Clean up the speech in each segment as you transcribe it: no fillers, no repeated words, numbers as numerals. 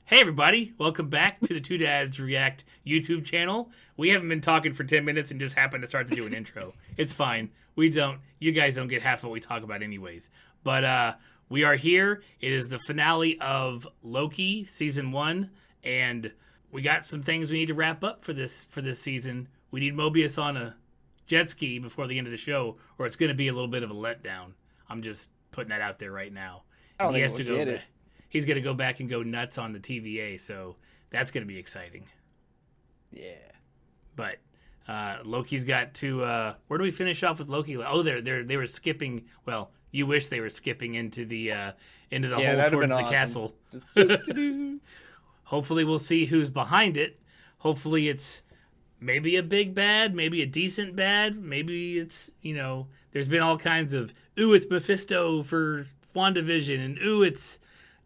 Hey everybody, welcome back to the Two Dads React YouTube channel. We haven't been talking for 10 minutes and just happened to start to do an intro. It's fine. You guys don't get half what we talk about anyways. But we are here. It is the finale of Loki season 1 and we got some things we need to wrap up for this season. We need Mobius on a jet ski before the end of the show or it's going to be a little bit of a letdown. I'm just putting that out there right now. I don't he think has to we'll go get back. it. He's going to go back and go nuts on the TVA, so that's going to be exciting. Yeah. But Loki's got to where do we finish off with Loki? Oh, they were skipping. Well, you wish they were skipping into the hole towards the castle. Hopefully, we'll see who's behind it. Hopefully, it's maybe a big bad, maybe a decent bad, maybe it's there's been all kinds of it's Mephisto for WandaVision, and it's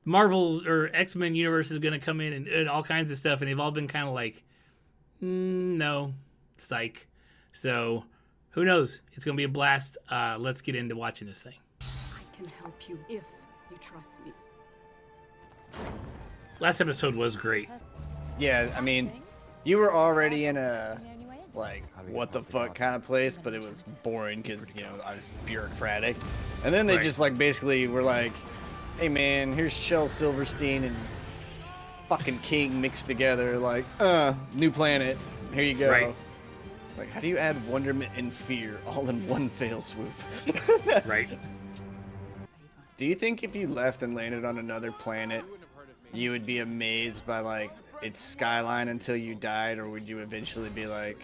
Marvel or X-Men universe is going to come in and all kinds of stuff, and they've all been kind of like, no, psych. So, who knows? It's going to be a blast. Let's get into watching this thing. I can help you if you trust me. Last episode was great. Yeah, I mean, you were already in a, like, what the fuck kind of place, but it was boring because, I was bureaucratic. And then they Right. just, like, basically were like, hey, man, here's Shel Silverstein and fucking King mixed together. Like, new planet. Here you go. Right. It's like, how do you add wonderment and fear all in one fell swoop? Right. Do you think if you left and landed on another planet, you would be amazed by, like, its skyline until you died, or would you eventually be like,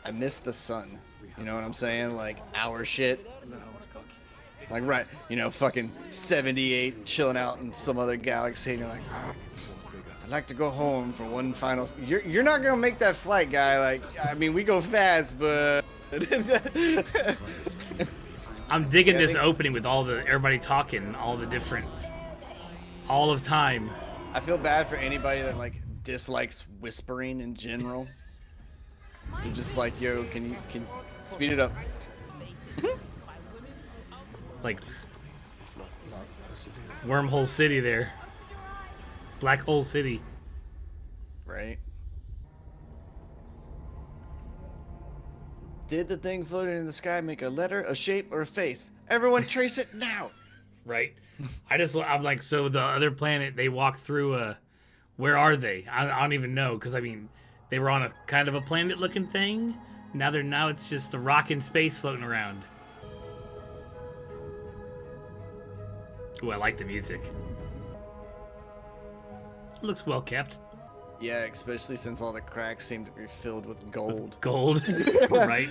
I miss the sun? You know what I'm saying? Like, our shit. Like, right, fucking 78 chilling out in some other galaxy, and you're like, I'd like to go home for one final... You're not gonna make that flight, guy. Like, I mean, we go fast, but... I'm digging this opening with everybody talking, all of time. I feel bad for anybody that, like, dislikes whispering in general. They're just like, yo, can you speed it up? Like Wormhole City there. Black Hole City. Right. Did the thing floating in the sky make a letter, a shape, or a face? Everyone trace it now! Right. I'm like, so the other planet, they walk through where are they? I don't even know, because I mean, they were on a kind of a planet looking thing. Now it's just a rock in space floating around. Ooh, I like the music. It looks well kept. Yeah, especially since all the cracks seem to be filled with gold. Gold, right?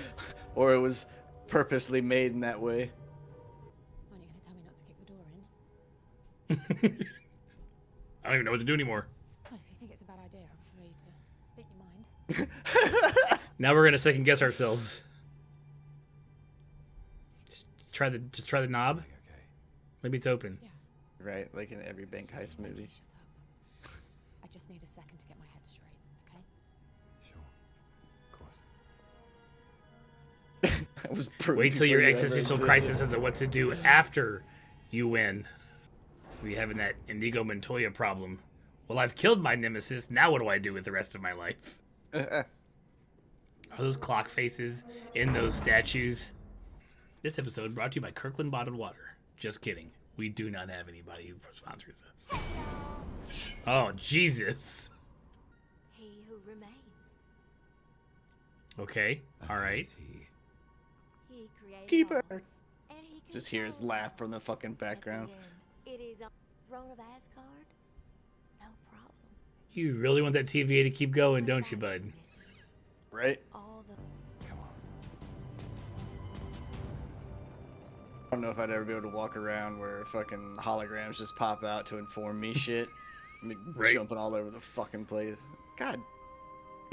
Or it was purposely made in that way. Aren't you going to tell me not to kick the door in? I don't even know what to do anymore. Well, if you think it's a bad idea, I prefer you to speak your mind. Now we're gonna second guess ourselves. Just try the knob. Maybe it's open. Yeah. Right, like in every bank heist movie. Shut up. I just need a second to get my head straight, okay? Sure. Of course. That was proof Wait till your before you ever existential existed. crisis as to what to do after you win. We having that Inigo Montoya problem. Well, I've killed my nemesis. Now what do I do with the rest of my life? Are those clock faces in those statues? This episode brought to you by Kirkland Bottled Water. Just kidding. We do not have anybody who sponsors us. Oh, Jesus. He who remains. Okay. All right. He created Keeper. all, and he Just hear his controls laugh from the fucking at the background. end. It is on the throne of Asgard. No problem. You really want that TVA to keep going, don't you, bud? Right? All the I don't know if I'd ever be able to walk around where fucking holograms just pop out to inform me shit. Me Right. Jumping all over the fucking place. God.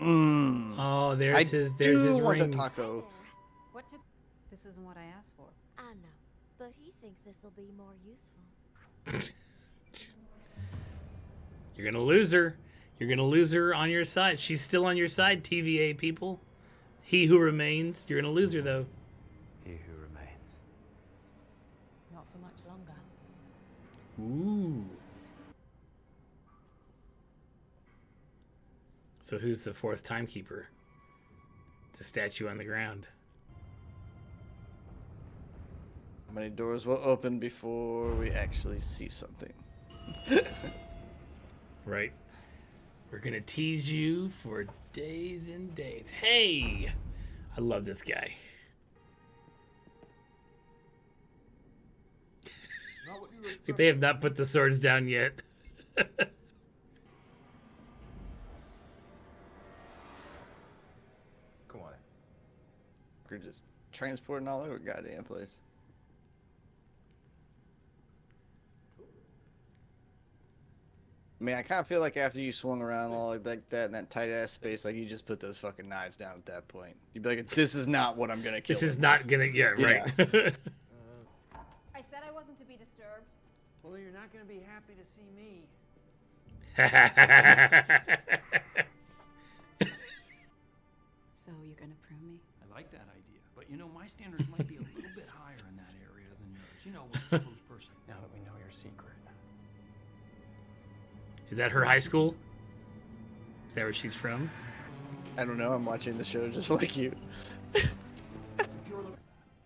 Oh, I there's do his want a rings. taco. What took? This isn't what I asked for. I know, but he thinks this will be more useful. You're gonna lose her. You're gonna lose her on your side. She's still on your side, TVA people. He who remains. You're gonna lose her though. He who remains. Not for much longer. Ooh. So who's the fourth timekeeper? The statue on the ground. How many doors will open before we actually see something? Right. We're gonna tease you for days and days. Hey! I love this guy. Like they have not put the swords down yet. Come on. We're just transporting all over goddamn place. I mean, I kind of feel like after you swung around all like that in that tight ass space, like you just put those fucking knives down at that point. You'd be like, "This is not what I'm gonna kill." This is them not with." gonna. Yeah, right. I said I wasn't to be disturbed. Well, you're not going to be happy to see me. So you're gonna prove me? I like that idea. But, you know, my standards might be a little bit higher in that area than yours. You know, with the close person. Now that we know your secret. Is that her high school? Is that where she's from? I don't know. I'm watching the show just like you.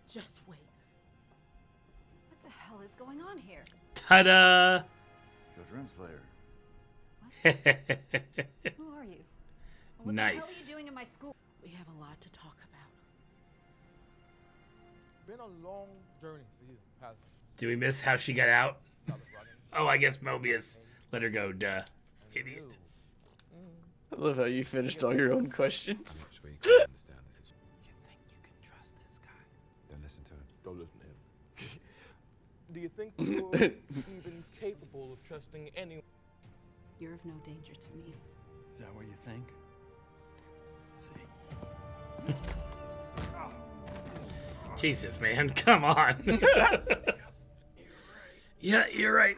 Just wait. What the hell is going on here? Ta-da! Your translator. Who are you? What the hell are Nice. you doing in my school? We have a lot to talk about. Been a long journey for you, hasn't Do we miss how she got out? it? Another running. Oh, I guess Mobius let her go. Duh. Idiot. I love how you finished all your own questions. Much where you can understand the situation. You think you can trust this guy? Don't listen to him. Don't listen to him. Do you think you're even capable of trusting anyone? You're of no danger to me. Is that what you think? Let's see. Jesus, man. Come on. Yeah, you're right.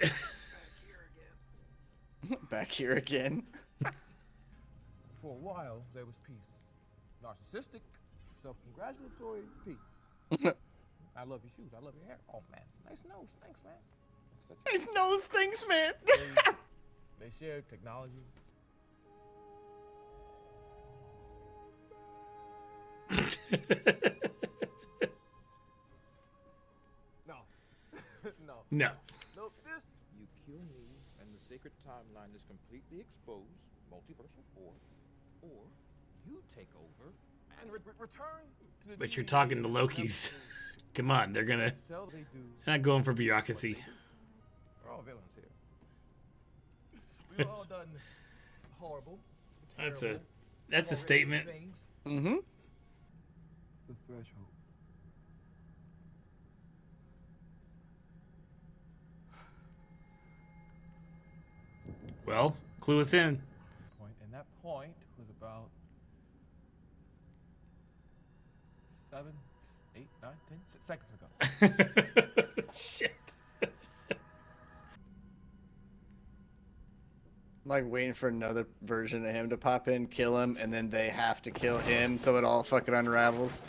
Back here again. For a while, there was peace. Narcissistic, self-congratulatory peace. I love your shoes. I love your hair. Oh, man. Nice nose. Thanks, man. His nose stinks, man. They shared technology. No. No. No. Nope. This. You kill me, and the sacred timeline is completely exposed, multiversal, or you take over and return to the. But you're DVD talking to Lokis. Come on, they're gonna. Tell they do. They're not going for bureaucracy. We're all villains here. We've all done horrible. That's terrible, a horrific statement. things. Mm-hmm. The threshold. Well, clue us in. And that point was about 7, 8, 9, 10 seconds ago. Shit. I'm like waiting for another version of him to pop in, kill him, and then they have to kill him so it all fucking unravels.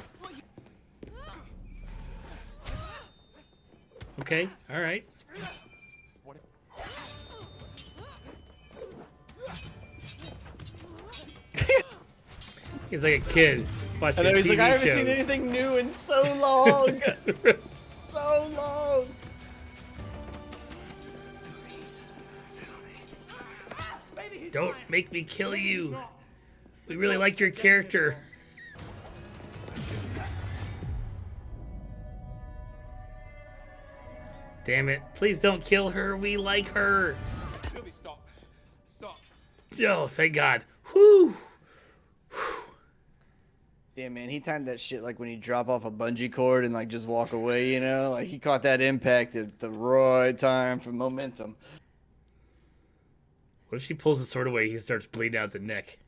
Okay, all right. What? He's like a kid watching I know, a he's like, TV I haven't show. seen anything new in so long. So long. Don't make me kill you. We really like your character. Damn it. Please don't kill her. We like her. Sylvie, stop. Stop. Oh, thank God. Whew. Yeah, man, he timed that shit like when you drop off a bungee cord and like just walk away, you know? Like he caught that impact at the right time for momentum. What if she pulls the sword away? He starts bleeding out the neck.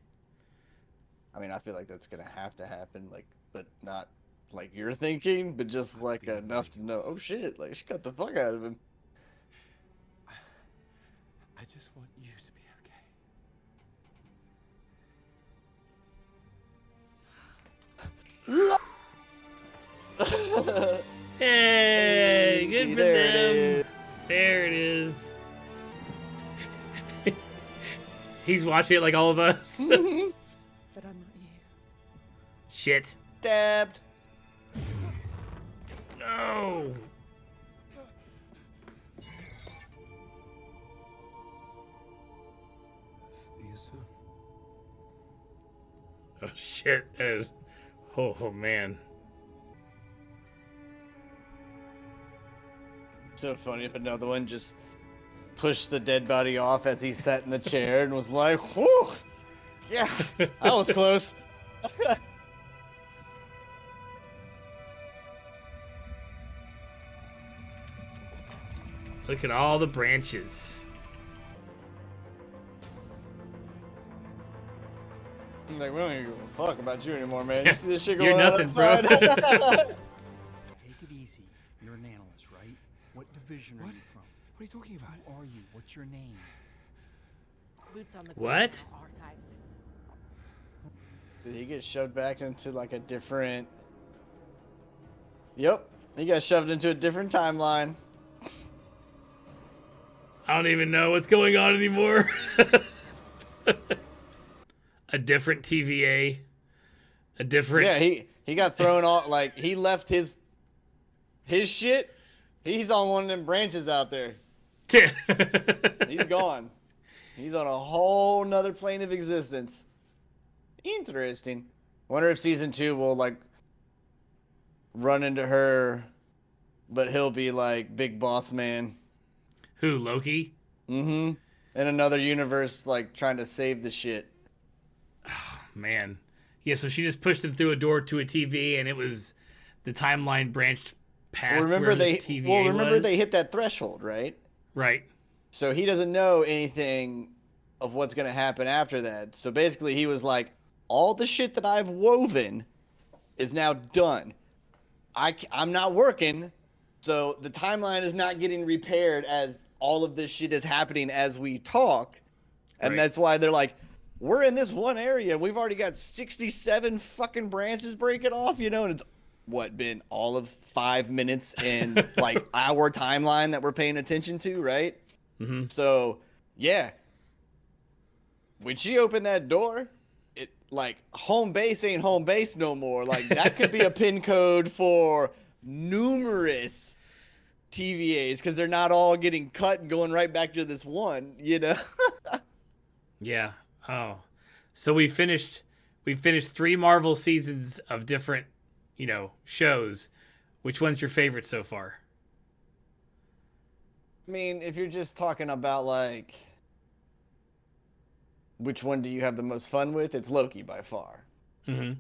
I mean, I feel like that's gonna have to happen, like, but not like you're thinking, but just like enough to know, oh shit, like she got the fuck out of him. I just want you to be okay. Hey, good for There it them. is. There it is. He's watching it like all of us. But I'm not you. Shit. Stabbed. No. Oh shit. That is. Oh man. So funny if another one just pushed the dead body off as he sat in the chair and was like, whew, yeah, that was close. Look at all the branches. I'm like, we don't even give a fuck about you anymore, man. You see this shit going You're on nothing, bro. outside? Take it easy. You're an analyst, right? What division are What? you from? What are you talking about? Who are you? What's your name? Boots on the What? archives. Did he get shoved back into like a different... Yep, he got shoved into a different timeline. I don't even know what's going on anymore. A different TVA. A different. Yeah, he got thrown off, like, he left his shit. He's on one of them branches out there. He's gone. He's on a whole nother plane of existence. Interesting. Wonder if season 2 will, like, run into her, but he'll be, like, big boss man. Who, Loki? Mm-hmm. In another universe, like, trying to save the shit. Man. Yeah, so she just pushed him through a door to a TV, and it was the timeline branched past Remember where they the TVA well, remember was. they hit that threshold, right? Right. So he doesn't know anything of what's going to happen after that. So basically he was like, all the shit that I've woven is now done. I'm not working, so the timeline is not getting repaired as all of this shit is happening as we talk. And Right. that's why they're like, we're in this one area. We've already got 67 fucking branches breaking off, you know, and it's been all of 5 minutes in like our timeline that we're paying attention to, right? Mm-hmm. So, yeah. When she opened that door, it like home base ain't home base no more. Like that could be a pin code for numerous TVAs because they're not all getting cut and going right back to this one, you know? Yeah. Oh. So we finished 3 Marvel seasons of different, shows. Which one's your favorite so far? I mean, if you're just talking about like which one do you have the most fun with, it's Loki by far. Mm-hmm.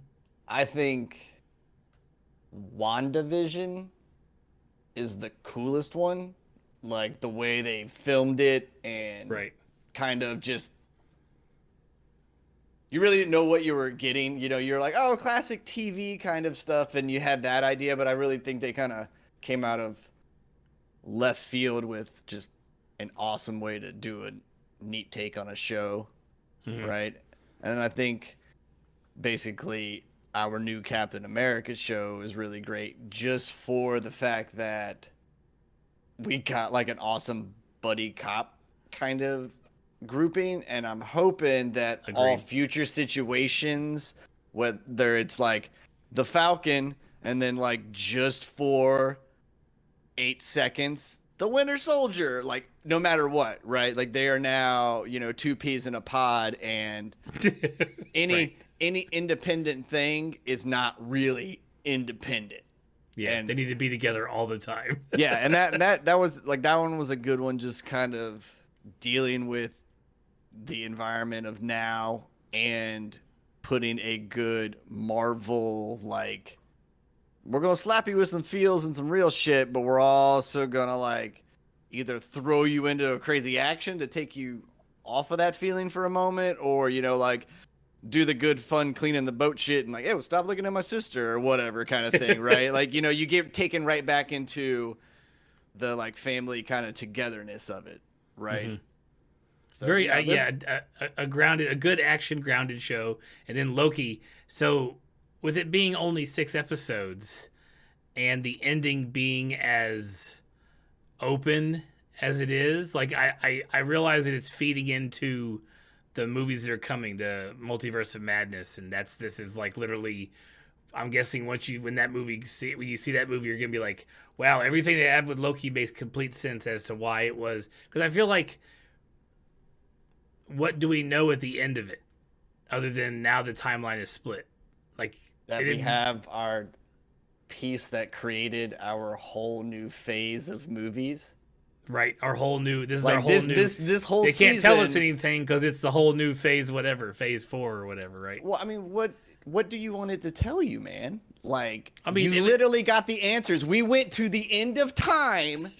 I think WandaVision is the coolest one. Like the way they filmed it and Right. kind of just you really didn't know what you were getting. You know, you're like, oh, classic TV kind of stuff, and you had that idea, but I really think they kind of came out of left field with just an awesome way to do a neat take on a show, right? And I think basically our new Captain America show is really great just for the fact that we got like an awesome buddy cop kind of grouping, and I'm hoping that all Agreed. future situations, whether it's like the Falcon and then like just for 8 seconds the Winter Soldier, like no matter what, right? Like they are now, 2 peas in a pod, and any independent thing is not really independent. Yeah, And- they need to be together all the time. Yeah, and that was like that one was a good one, just kind of dealing with the environment of now and putting a good Marvel, like, we're gonna slap you with some feels and some real shit, but we're also gonna like either throw you into a crazy action to take you off of that feeling for a moment, or like do the good fun cleaning the boat shit and like, hey, well, stop looking at my sister or whatever kind of thing, right? Like, you get taken right back into the like family kind of togetherness of it, right? Mm-hmm. So, Very they're- a good action grounded show. And then Loki. So with it being only 6 episodes and the ending being as open as it is, like I realize that it's feeding into the movies that are coming, the Multiverse of Madness, and this is like literally. I'm guessing when you see that movie, you're gonna be like, wow, everything they had with Loki makes complete sense as to why it was. Because I feel like, what do we know at the end of it, other than now the timeline is split? Like That we have our piece that created our whole new phase of movies. Right, our whole new. This is Like our whole new. this whole They season. can't tell us anything because it's the whole new phase, whatever, phase 4 or whatever, right? Well, I mean, what do you want it to tell you, man? Like, I mean, you literally got the answers. We went to the end of time.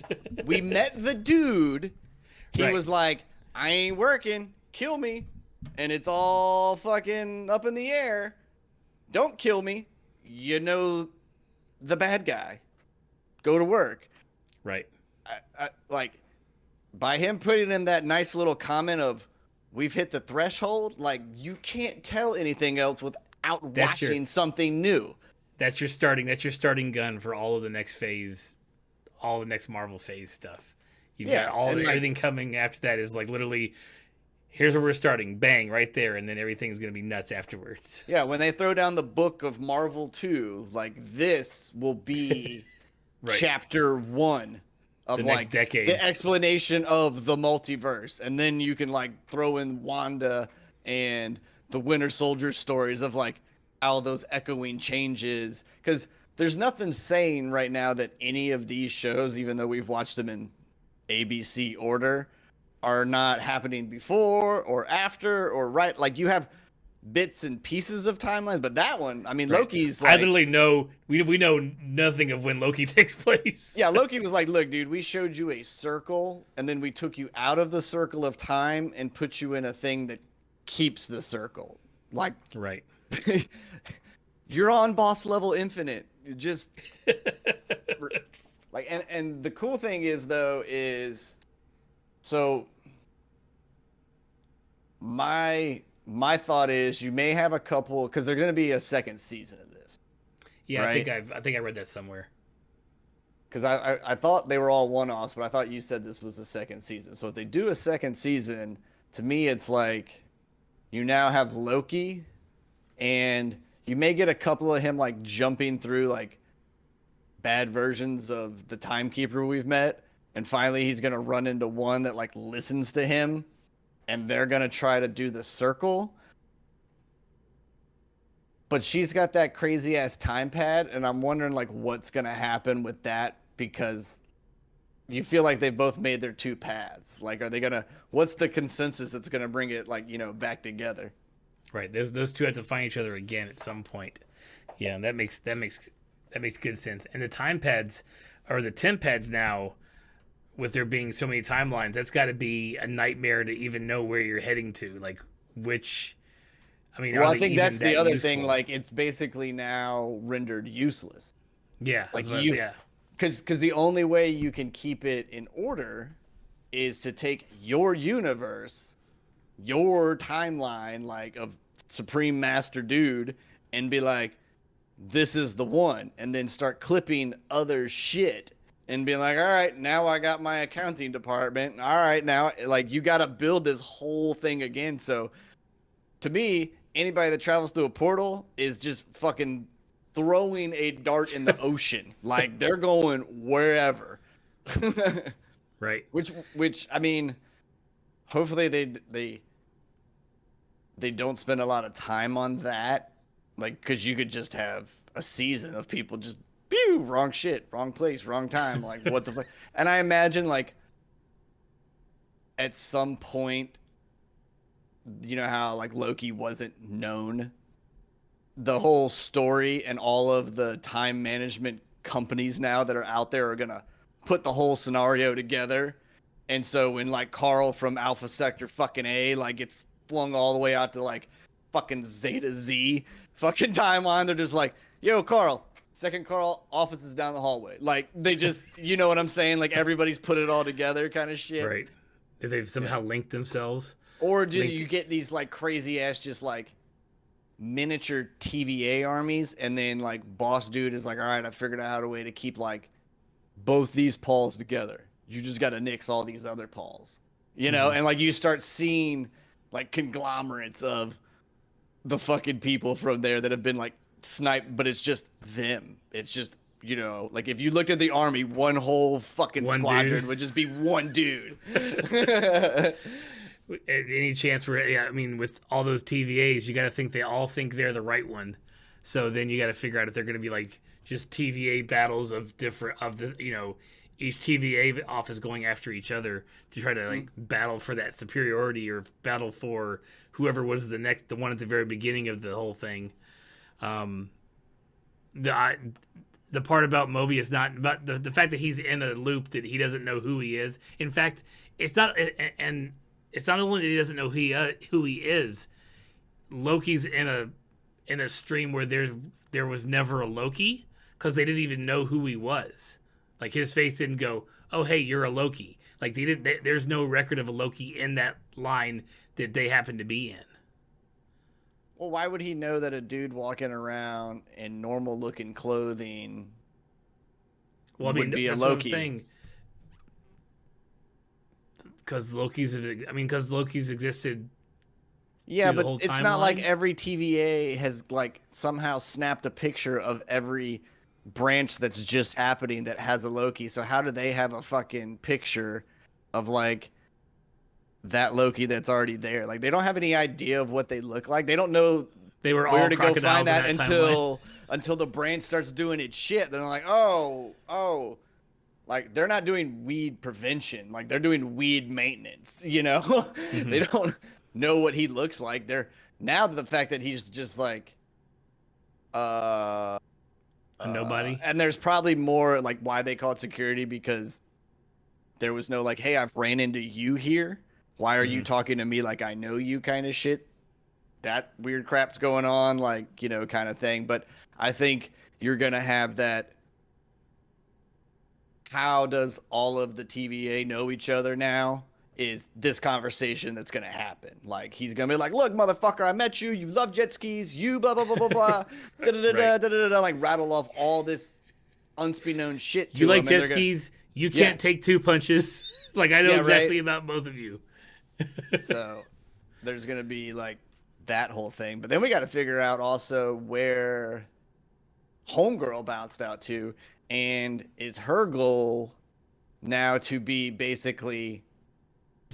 We met the dude. He Right. was like, I ain't working. Kill me. And it's all fucking up in the air. Don't kill me. You know the bad guy. Go to work. Right. Like, by him putting in that nice little comment of, we've hit the threshold, like, you can't tell anything else without watching something new. That's your starting gun for all of the next phase, all the next Marvel phase stuff. You've got everything coming after that is like literally, here's where we're starting, bang, right there, and then everything's gonna be nuts afterwards. Yeah, when they throw down the book of Marvel 2, like, this will be chapter 1 of The like next decade. the explanation of the multiverse, and then you can like throw in Wanda and the Winter Soldier stories of like how those echoing changes, because there's nothing saying right now that any of these shows, even though we've watched them in ABC order, are not happening before or after or right. Like, you have bits and pieces of timelines, but that one, I mean, Loki's like, I literally know we know nothing of when Loki takes place. yeah, Loki was like, look, dude, we showed you a circle, and then we took you out of the circle of time and put you in a thing that keeps the circle. Like, right. You're on boss level infinite. You just like, and the cool thing is though is, so my thought is you may have a couple, because there's going to be a second season of this. Yeah, right? I think I read that somewhere. Because I thought they were all one-offs, but I thought you said this was the second season. So if they do a second season, to me it's like you now have Loki, and you may get a couple of him like jumping through like bad versions of the Timekeeper we've met, and finally he's gonna run into one that like listens to him, and they're gonna try to do the circle. But she's got that crazy ass time pad, and I'm wondering like what's gonna happen with that, because you feel like they've both made their two paths. Like, are they gonna? What's the consensus that's gonna bring it like, you know, back together? Right. Those two have to find each other again at some point. Yeah, and that makes good sense. And the time pads, or the temp pads now, with there being so many timelines, that's got to be a nightmare to even know where you're heading to. Like, which, I mean, well, I think that's the other useful? thing. Like, it's basically now rendered useless. Yeah, like yeah. Because the only way you can keep it in order is to take your universe, your timeline, like of Supreme Master Dude, and be like, this is the one, and then start clipping other shit and be like, all right, now I got my accounting department. All right, now, like, you got to build this whole thing again. So to me, anybody that travels through a portal is just fucking throwing a dart in the ocean. Like, they're going wherever. Right. Which I mean, hopefully they don't spend a lot of time on that, like, because you could just have a season of people just pew, wrong shit, wrong place, wrong time, like, what the fuck. And I imagine, like, at some point, you know how like Loki wasn't known, the whole story and all of the time management companies now that are out there are gonna put the whole scenario together. And so when like Carl from Alpha Sector fucking A like gets flung all the way out to like fucking Zeta Z fucking timeline, they're just like, yo, Carl, second Carl, office is down the hallway. Like, they just, you know what I'm saying? Like, everybody's put it all together kind of shit. Right. Did they somehow link themselves? Or do you get these like crazy ass just like miniature TVA armies, and then like boss dude is like, all right, I figured out a way to keep like both these Pauls together. You just got to nix all these other Pauls, you know? And like you start seeing like conglomerates of the fucking people from there that have been like sniped, but it's just them. It's just, you know, like if you looked at the army, one whole fucking One squadron dude. would just be one dude. Any chance where, yeah, I mean, with all those TVAs, you got to think they all think they're the right one. So then you got to figure out if they're going to be like just TVA battles of different, of the, you know, each TVA office going after each other to try to like battle for that superiority or battle for whoever was the one at the very beginning of the whole thing. The part about Mobius not, but the fact that he's in a loop that he doesn't know who he is. In fact, it's not, and it's not only that he doesn't know who he is. Loki's in a stream where there was never a Loki because they didn't even know who he was. Like his face didn't go, "Oh hey, you're a Loki." Like there's no record of a Loki in that line that they happen to be in. Well, why would he know that a dude walking around in normal looking clothing Well, I mean, would be a that's Loki? what I'm saying. Because Loki's existed. Yeah, through the but whole it's not like timeline? every TVA has like somehow snapped a picture of every branch that's just happening that has a Loki. So how do they have a fucking picture of like that Loki that's already there? Like they don't have any idea of what they look like. They don't know They were where all to go crocodiles find that in that timeline. until the branch starts doing its shit. Then they're like, oh, like they're not doing weed prevention. Like they're doing weed maintenance. You know, they don't know what he looks like. They're now the fact that he's just like, A nobody. and there's probably more like why they call it security because there was no like, hey, I've ran into you here. Why are you talking to me like I know you kind of shit? That weird crap's going on, like, you know, kind of thing. But I think you're going to have that. How does all of the TVA know each other now? Is this conversation that's going to happen? Like, he's going to be like, look, motherfucker, I met you. You love jet skis. You blah, blah, blah, blah, blah. Da-da-da-da-da-da-da. Like, rattle off all this unbeknown shit to You like him. And jet they're gonna, skis? You can't Yeah. take two punches. Like I know Yeah, exactly right. about both of you. So there's going to be like that whole thing. But then we got to figure out also where Homegirl bounced out to. And is her goal now to be basically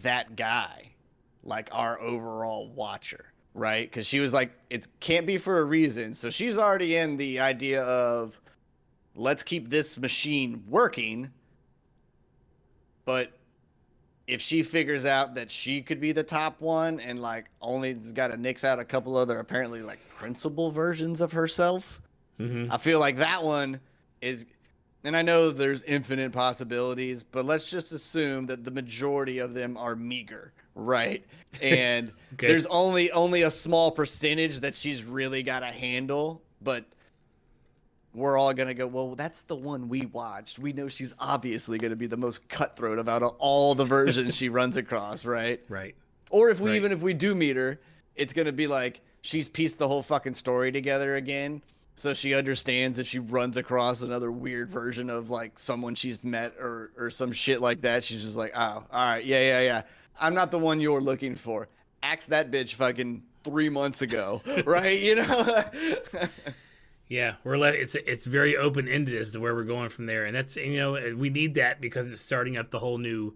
that guy, like our overall watcher, right? Because she was like, it can't be for a reason. So she's already in the idea of let's keep this machine working. But if she figures out that she could be the top one and like only's got to nix out a couple other apparently like principal versions of herself, I feel like that one is, and I know there's infinite possibilities, but let's just assume that the majority of them are meager, right? And Okay. there's only a small percentage that she's really got to handle, but we're all going to go, well, that's the one we watched. We know she's obviously going to be the most cutthroat about all the versions she runs across, right? Right. Or if we Right. even if we do meet her, it's going to be like she's pieced the whole fucking story together again. So she understands if she runs across another weird version of like someone she's met or some shit like that, she's just like, oh, all right, yeah. I'm not the one you're looking for. Axe that bitch fucking 3 months ago, right? You know? Yeah, it's very open ended as to where we're going from there, and that's, you know, we need that because it's starting up the whole new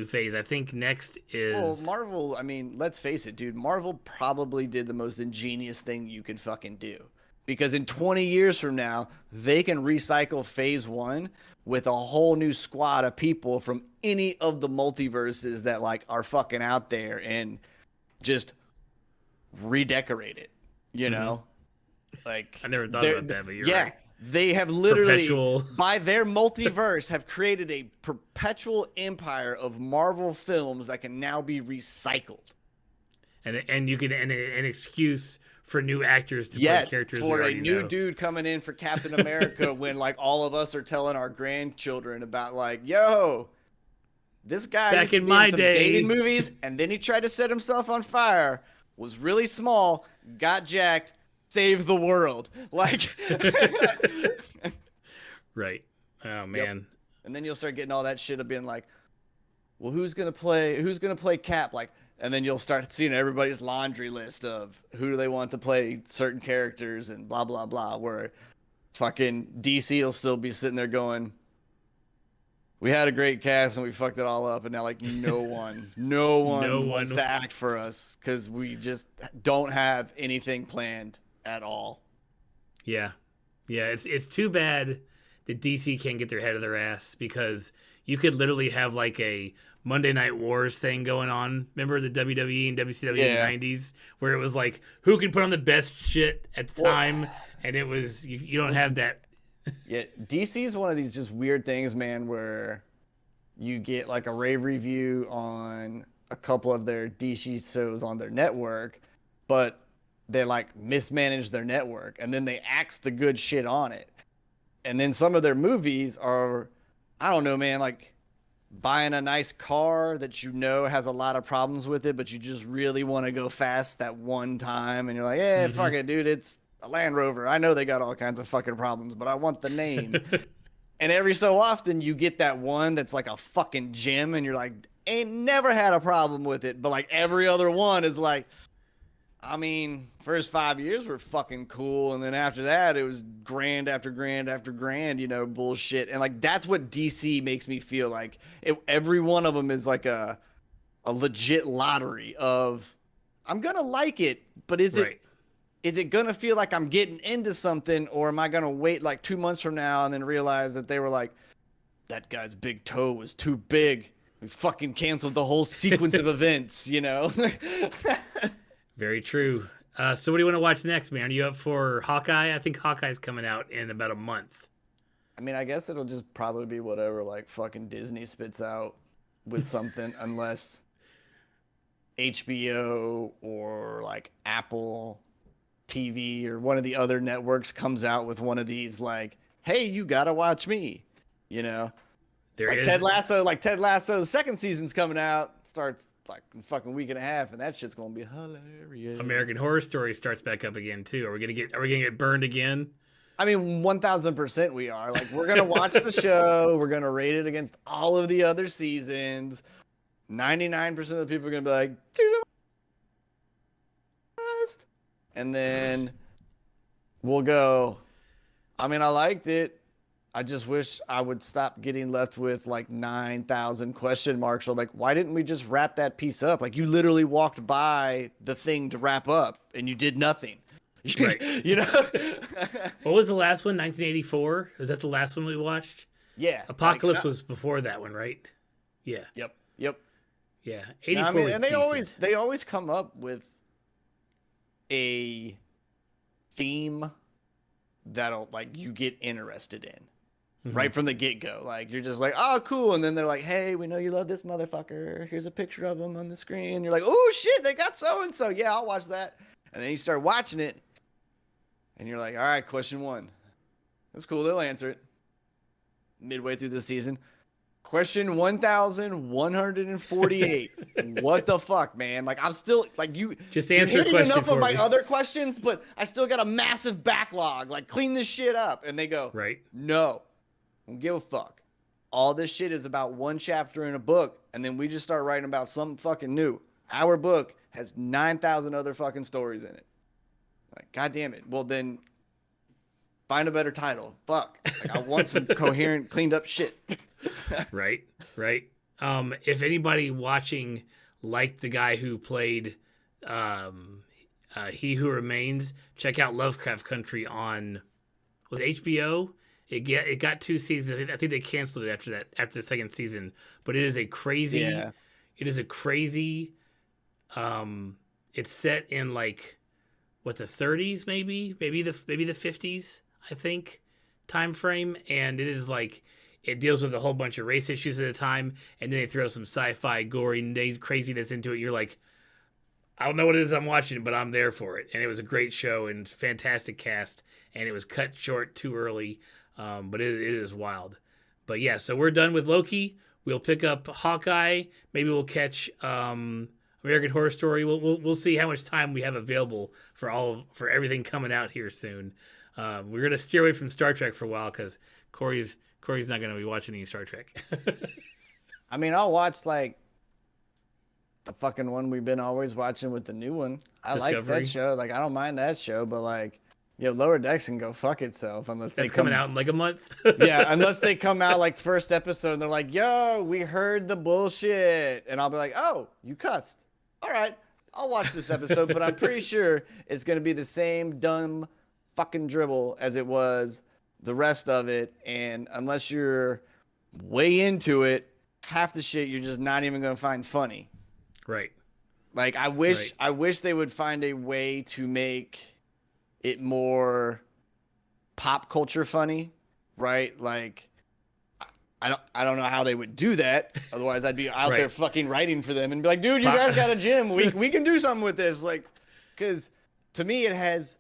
phase. I think next is Well, Marvel, I mean, let's face it, dude. Marvel probably did the most ingenious thing you could fucking do. Because in 20 years from now, they can recycle phase 1 with a whole new squad of people from any of the multiverses that like are fucking out there and just redecorate it, you know? Like I never thought about that, but you're right. They have literally, Perpetual. by their multiverse, have created a perpetual empire of Marvel films that can now be recycled. And you can an excuse for new actors to play Yes, characters we for a already new know. dude coming in for Captain America when like all of us are telling our grandchildren about like, yo, this guy Back used to in be my in some day. dating movies, and then he tried to set himself on fire, was really small, got jacked, saved the world. Like, Right. Oh man. and then you'll start getting all that shit of being like, well, who's gonna play Cap? Like, And then you'll start seeing everybody's laundry list of who do they want to play certain characters and blah, blah, blah, where fucking DC will still be sitting there going, we had a great cast and we fucked it all up. And now, like, no one wants to act for us because we just don't have anything planned at all. Yeah. Yeah, it's too bad that DC can't get their head of their ass, because you could literally have like a Monday Night Wars thing going on. Remember the WWE and WCW in the 90s, where it was like, who can put on the best shit at the time? And it was, you don't have that. Yeah, DC is one of these just weird things, man, where you get like a rave review on a couple of their DC shows on their network, but they like mismanage their network and then they axe the good shit on it. And then some of their movies are, I don't know, man, like buying a nice car that you know has a lot of problems with it, but you just really want to go fast that one time. And you're like, yeah, fuck it, dude. It's a Land Rover. I know they got all kinds of fucking problems, but I want the name. And every so often you get that one that's like a fucking gem and you're like, ain't never had a problem with it. But like every other one is like, I mean, first 5 years were fucking cool, and then after that, it was grand after grand after grand, you know, bullshit. And like that's what DC makes me feel like. Every one of them is like a legit lottery of, I'm gonna like it, but is it gonna feel like I'm getting into something, or am I gonna wait like 2 months from now and then realize that they were like, that guy's big toe was too big. We fucking canceled the whole sequence of events, you know. Very true. So what do you want to watch next, man? Are you up for Hawkeye? I think Hawkeye's coming out in about a month. I mean, I guess it'll just probably be whatever like fucking Disney spits out with something, unless HBO or like Apple TV or one of the other networks comes out with one of these like, hey, you gotta watch me, you know. Ted Lasso, the second season's coming out, starts like in a fucking week and a half, and that shit's gonna be hilarious. American Horror Story starts back up again too. Are we gonna get burned again? I mean, 1000% we are. Like, we're gonna watch the show, we're gonna rate it against all of the other seasons. 99% of the people are gonna be like, and then we'll go, I mean, I liked it. I just wish I would stop getting left with like 9,000 question marks, or like, why didn't we just wrap that piece up? Like, you literally walked by the thing to wrap up and you did nothing. Right. You know? What was the last one? 1984? Was that the last one we watched? Yeah. Apocalypse was before that one, right? Yeah. Yep. Yeah. 84 I mean, was and decent. they always come up with a theme that'll like you get interested in. Right from the get-go. Like, you're just like, oh, cool. And then they're like, hey, we know you love this motherfucker. Here's a picture of him on the screen. You're like, oh, shit, they got so-and-so. Yeah, I'll watch that. And then you start watching it, and you're like, all right, question one. That's cool. They'll answer it. Midway through the season. Question 1,148. What the fuck, man? Like, I'm still, like, just you're answer hitting question enough for of my me. other questions, but I still got a massive backlog. Like, clean this shit up. And they go, Right. no. Don't give a fuck. All this shit is about one chapter in a book, and then we just start writing about something fucking new. Our book has 9,000 other fucking stories in it. Like, God damn it. Well, then find a better title. Fuck. Like, I want some coherent, cleaned up shit. Right. If anybody watching liked the guy who played He Who Remains, check out Lovecraft Country on with HBO. It got 2 seasons. I think they canceled it after the second season. But it is a crazy. Yeah. It is a crazy. It's set in like what, the 30s, maybe the 50s, I think, time frame, and it is like it deals with a whole bunch of race issues at the time, and then they throw some sci-fi gory craziness into it. You're like, I don't know what it is I'm watching, but I'm there for it. And it was a great show and fantastic cast, and it was cut short too early. But it is wild. But yeah, so we're done with Loki. We'll pick up Hawkeye. Maybe we'll catch American Horror Story. We'll see how much time we have available for everything coming out here soon. We're gonna steer away from Star Trek for a while because Corey's not gonna be watching any Star Trek. I mean, I'll watch like the fucking one we've been always watching with the new one. I like Discovery. that show. Like, I don't mind that show, but like, yo, Lower Decks can go fuck itself unless they It's coming out in like a month. Yeah, unless they come out like first episode and they're like, yo, we heard the bullshit. And I'll be like, oh, you cussed. All right, I'll watch this episode, but I'm pretty sure it's going to be the same dumb fucking dribble as it was the rest of it. And unless you're way into it, half the shit you're just not even going to find funny. Right. Like, I wish they would find a way to make it more pop culture funny, right? Like, I don't know how they would do that. Otherwise, I'd be out there fucking writing for them and be like, dude, you guys got a gym. We can do something with this. Like, because to me, it has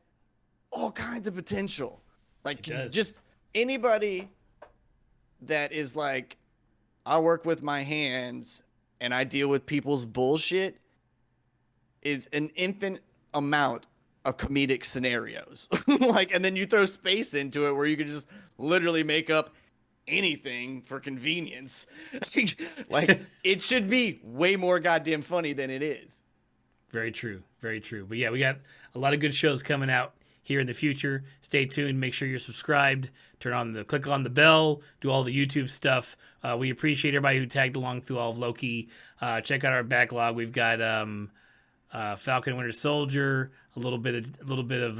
all kinds of potential. Like, just anybody that is like, I work with my hands and I deal with people's bullshit is an infinite amount of comedic scenarios. Like, and then you throw space into it where you could just literally make up anything for convenience. Like, it should be way more goddamn funny than it is. Very true. Very true. But yeah, we got a lot of good shows coming out here in the future. Stay tuned. Make sure you're subscribed. Click on the bell. Do all the YouTube stuff. We appreciate everybody who tagged along through all of Loki. Check out our backlog. We've got Falcon Winter Soldier. A little bit of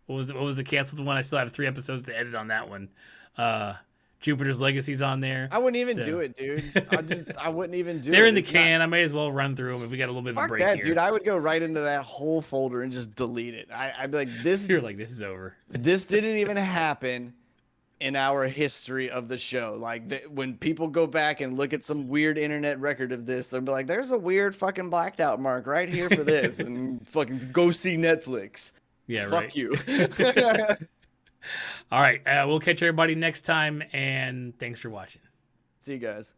what was the canceled one? I still have 3 episodes to edit on that one. Jupiter's Legacy's on there. I wouldn't even do it, dude. I wouldn't even do it. They're in the can. I may as well run through them if we got a little bit of a break that, here. dude. I would go right into that whole folder and just delete it. I'd be like, this. You're like, this is over. This didn't even happen in our history of the show. Like, when people go back and look at some weird internet record of this, they'll be like, there's a weird fucking blacked out mark right here for this, and fucking go see Netflix. Yeah, Fuck right. you. All right. We'll catch everybody next time, and thanks for watching. See you guys.